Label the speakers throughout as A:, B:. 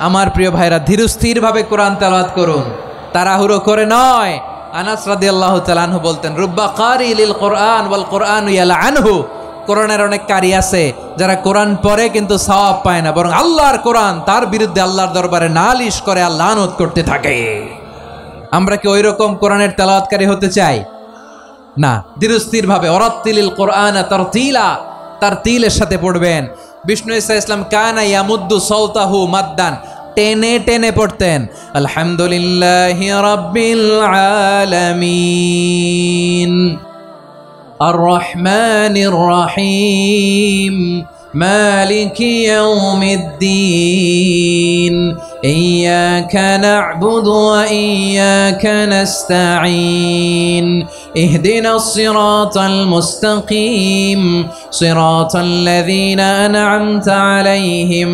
A: আমার প্রিয় ভাইরা, ধীরস্থিরভাবে কোরআন তেলাওয়াত করুন, তাড়াহুড়ো করে নয়। আনাস রাদিয়াল্লাহু তাআলা আনহু বলতেন, রুব্বা কারি লিল কোরআন ওয়াল কোরআন ইয়ালআনহু। কোরআনের অনেক কারি আছে যারা কোরআন পড়ে কিন্তু সওয়াব পায় না, বরং আল্লাহর কোরআন তার বিরুদ্ধে আল্লাহর দরবারে নালিশ করে আর লানত করতে থাকে। আমরা কি ওই রকম কোরআনের তেলাওয়াতকারী হতে চাই? না। ধীরস্থিরভাবে ওয়ারাত্তিলিল কোরআন তারতিলা, তারতিলের সাথে পড়বেন। বিষ্ণু ঈসা ইসলাম কানা ইয়ামুদ্দু সাওতাহু মাদ্দান, টেনে টেনে পড়তেন। আলহামদুলিল্লাহি রাব্বিল আলামিন আর রহমানির রহিম মালিকি ইয়াউমিদ্দিন ইয়্যাকা না'বুদু ওয়া ইয়্যাকা নাস্তাঈন ইহদিনাস সিরাতাল মুস্তাকিম সিরাতাল লাযীনা আন'আমতা আলাইহিম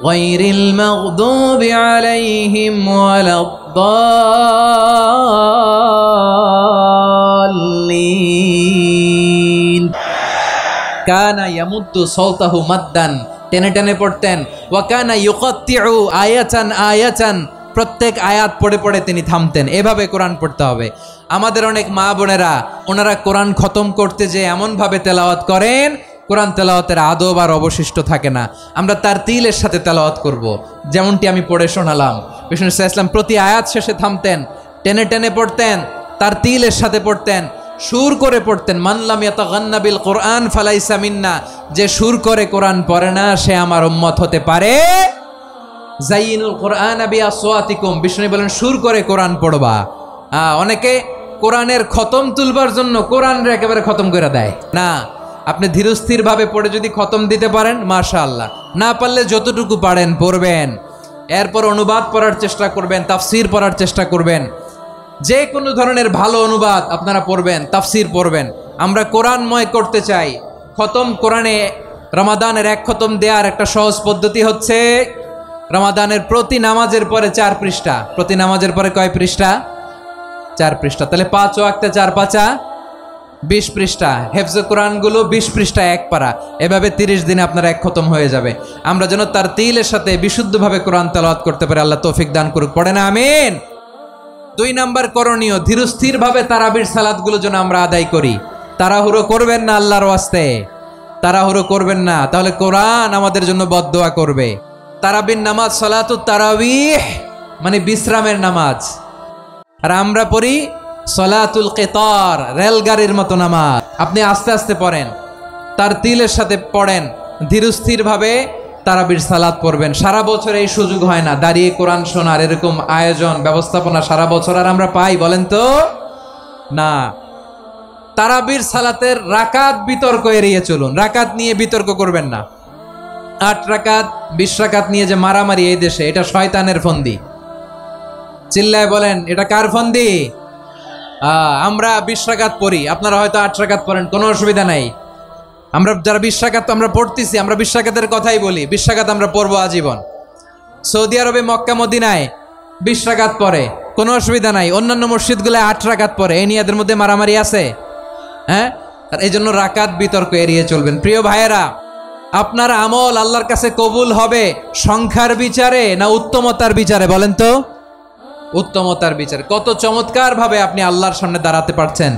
A: গায়রিল মাগদুবি আলাইহিম ওয়ালাদ-দাল্লিন। কানা ইয়ামুদ্দু সাওতাহু মাদ্দান, টেনে টেনে পড়তেন। ওয়া কানা ইউকাত্তিউ আয়াতান আয়াতান, প্রত্যেক আয়াত পড়ে পড়ে তিনি থামতেন। এভাবে কোরআন পড়তে হবে। আমাদের অনেক মা বোনেরা ওনারা কোরআন খতম করতে যে এমনভাবে তেলাওয়াত করেন, কোরআন তেলাওয়াতের আদব আর অবশিষ্ট থাকে না। আমরা তারতিলের সাথে তেলাওয়াত করব, যেমনটি আমি পড়ে শোনালাম। বিষ্ণু ঈসা ইসলাম প্রতি আয়াত শেষে থামতেন, টেনে টেনে পড়তেন, তারতিলের সাথে পড়তেন, সুর করে পড়তেন। মান লাম ইয়াতাগান্না বিল কোরআন ফালাইসা মিন্না, যে সুর করে কোরআন পড়ে না সে আমার উম্মত হতে পারে। জাইয়িনুল কোরআন বিআসওয়াতিকুম, বিষ্ণু বলেন সুর করে কোরআন পড়বা। অনেকে কোরআনের খতম তুলবার জন্য কোরআনরে একেবারে খতম করে দেয় না। আপনি ধীরস্থিরভাবে পড়ে যদি খতম দিতে পারেন মাশাআল্লাহ, না পারলে যতটুকু পারেন পড়বেন। এরপর অনুবাদ পড়ার চেষ্টা করবেন, তাফসির পড়ার চেষ্টা করবেন। যে কোনো ধরনের ভালো অনুবাদ আপনারা পড়বেন, তাফসির পড়বেন। আমরা কোরআনময় করতে চাই। খতম কোরআনে রমাদানের এক খতম দেওয়ার একটা সহজ পদ্ধতি হচ্ছে রমাদানের প্রতি নামাজের পরে 4 পৃষ্ঠা। প্রতি নামাজের পরে কয় পৃষ্ঠা? 4 পৃষ্ঠা। তাহলে 5 ওয়াক্তে 4 পাঁচা 20 পৃষ্ঠা। হেফজে কোরআনগুলো 20 পৃষ্ঠা এক পারা। এভাবে 30 দিনে আপনার এক খতম হয়ে যাবে। আমরা যেন তারতিলের সাথে বিশুদ্ধভাবে কোরআন তেলাওয়াত করতে পারি। আল্লাহ তৌফিক দান করুক। পড়ে না আমিন। 2 নাম্বার করণীয়, ধীরস্থিরভাবে তারাবির সালাতগুলো যেন আমরা আদায় করি। তাড়াহুড়ো করবেন না, আল্লাহর ওয়াস্তে তাড়াহুড়ো করবেন না, তাহলে কোরআন আমাদের জন্য বদদোয়া করবে। তারাবির নামাজ সালাতুত তারাবিহ মানে বিশ্রামের নামাজ, আর আমরা পড়ি সালাতুল কিতার, রেলগাড়ির মতো নামাজ। আপনি আস্তে আস্তে পড়েন, তারতিলের সাথে পড়েন, ধীরস্থিরভাবে তারাবির সালাত পড়বেন। সারা বছর এই সুযোগ হয় না দাঁড়িয়ে কোরআন শোনার, এরকম আয়োজন ব্যবস্থাপনা সারা বছর আর আমরা পাই বলেন তো না। তারাবির সালাতের রাকাত বিতর্ক এড়িয়ে চলুন। রাকাত নিয়ে বিতর্ক করবেন না। 8 রাকাত 20 রাকাত নিয়ে যে মারামারি এই দেশে, এটা শয়তানের ফন্দি। চিল্লায় বলেন এটা কার ফন্দি? আমরা 20 রাকাত পড়ি, আপনারা হয়তো 8 রাকাত পড়েন, কোনো অসুবিধা নাই। আমরা যারা 20 রাকাত আমরা পড়তেছি, আমরা 20 রাকাতের কথাই বলি। 20 রাকাত আমরা পড়বো আজীবন। সৌদি আরবে মক্কা মদিনায় 20 রাকাত পড়ে, কোনো অসুবিধা নাই। অন্যান্য মসজিদগুলো 8 রাকাত পড়ে। এই নিয়ে এদের মধ্যে মারামারি আছে? হ্যাঁ। আর এই জন্য রাকাত বিতর্ক এড়িয়ে চলবেন। প্রিয় ভাইয়েরা, আপনার আমল আল্লাহর কাছে কবুল হবে সংখ্যার বিচারে না উত্তমতার বিচারে? বলেন তো। উত্তমতার বিচারে। কত চমৎকার ভাবে আপনি আল্লাহর সামনে দাঁড়াতে পারছেন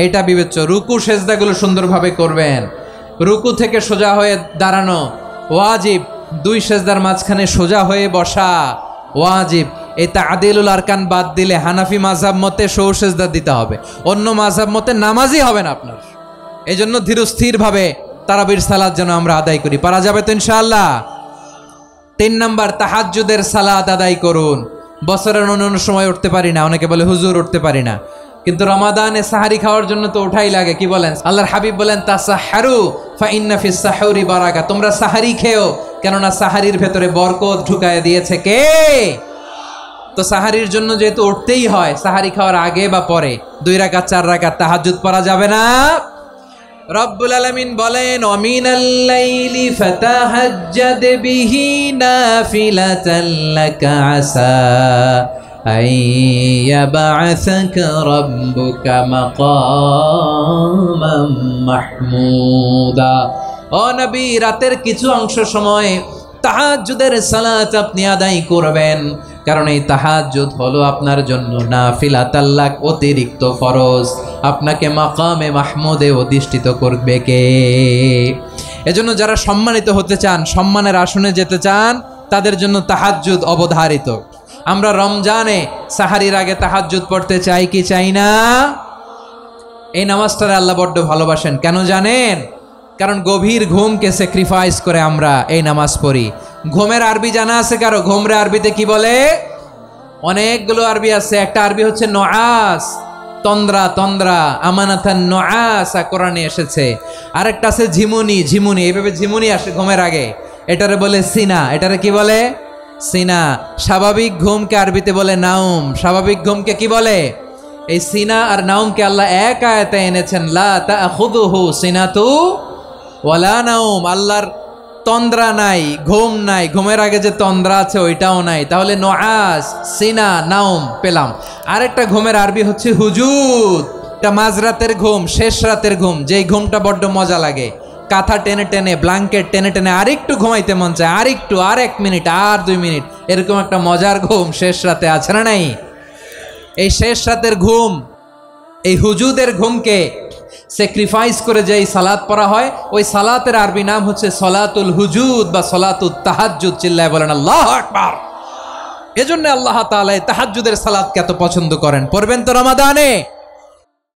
A: এটা বিবেচ্য। রুকু সেজদাগুলো সুন্দরভাবে করবেন। রুকু থেকে সোজা হয়ে দাঁড়ানো ওয়াজিব। 2 সেজদার মাঝখানে সোজা হয়ে বসা ওয়াজিব। এই তা'দিলুল আরকান বাদ দিলে হানাফি মাযহাব মতে সৌ সেজদা দিতে হবে, অন্য মাযহাব মতে নামাজই হবে না আপনার। এই জন্য ধীরস্থিরভাবে তারাবির সালাত যেন আমরা আদায় করি। পারা যাবে তো ইনশাআল্লাহ। 3 নাম্বার, তাহাজ্জুদের সালাত আদায় করুন। বছরের অন্য সময় উঠতে পারি না, অনেকে বলে হুজুর উঠতে পারি না, কিন্তু রমাদানে সাহারি খাওয়ার জন্য তো ওঠাই লাগে। কি বলেন? আল্লাহর হাবিব বলেন তাসাহহারু ফা ইন্না ফিস সাহুরি বারাকা, তোমরা সাহারি খেও, কেননা সাহারির ভেতরে বরকত ঢুকায় দিয়েছে কে? তো সাহারির জন্য যেহেতু উঠতেই হয়, সাহারি খাওয়ার আগে বা পরে 2 রাকাত 4 রাকাত তাহাজ্জুদ পড়া যাবে না? রব্বুল আলামিন বলেন ওয়ামিনাল লাইলি ফাতাহাজ্জাদ বিহি নাফিলাতান লাকা আসা আইয়াবা'সাকা রাব্বুকা মাকামাম মাহমুদা। ও নবী, রাতের কিছু অংশ সময় তাহাজ্জুদের সালাত আপনি আদায় করবেন, কারণ এই তাহাজ্জুদ হলো আপনার জন্য নাফিলাতাল্লাহ, অতিরিক্ত ফরজ। আপনাকে মাকামে মাহমুদে অধিষ্ঠিত করবে কে? এজন্য যারা সম্মানিত হতে চান, সম্মানের আসনে যেতে চান, তাদের জন্য তাহাজ্জুদ অবধারিত। আমরা রমজানে সাহারির আগে তাহাজ্জুদ পড়তে চাই কি চাই না? এই নামাজটারে আল্লাহ বড্ড ভালোবাসেন। কেন জানেন? কারণ গভীর ঘুমকে স্যাক্রিফাইস করে আমরা এই নামাজ পড়ি। ঘুমের আরবি জানা আছে কারো? ঘুমরে আরবিতে কি বলে? অনেকগুলো আরবি আছে। একটা আরবি হচ্ছে নআস, তন্দ্রা, তন্দ্রা, আমানাতান নআস কোরআনে এসেছে। আরেকটা আছে ঝিমুনি, ঝিমুনি, এইভাবে ঝিমুনি আসে ঘুমের আগে, এটারে বলে সিনা। এটারে কি বলে? সিনা। স্বাভাবিক ঘুমকে আরবিতে বলে নাউম। স্বাভাবিক ঘুমকে কি বলে? এই সিনা আর নাউমকে আল্লাহ এক আয়াতে এনেছেন, লা তাখুযুহু সিনাতু ওয়ালা নাউম। আল্লাহর তন্দ্রা নাই, ঘুম নাই। ঘুমের আগে যে তন্দ্রা আছে ওইটাও নাই। তাহলে নআস, সিনা, নাউম পেলাম। আরেকটা ঘুমের আরবি হচ্ছে হুজুদ। এটা মাঝরাতের ঘুম, শেষ রাতের ঘুম, যেই ঘুমটা বড্ড মজা লাগে। কাঁথা টেনে টেনে, ব্ল্যাঙ্কেট টেনে টেনে আরেকটু ঘুমাইতে মন চায়, আরেকটু, আর 1 মিনিট, আর 2 মিনিট, এরকম একটা মজার ঘুম শেষ রাতে আছে না নাই? এই শেষ রাতের ঘুম, এই হুজুদের ঘুমকে স্যাক্রিফাইস করে যেই সালাত পড়া হয়, ওই সালাতের আরবি নাম হচ্ছে সলাতুল হুজুদ বা সলাতুত তাহাজ্জুদ। চিল্লায় বলেন আল্লাহু আকবার। এজন্য আল্লাহ তাআলা তাহাজ্জুদের সালাতকে এত পছন্দ করেন। পড়বেন তো রমাদানে?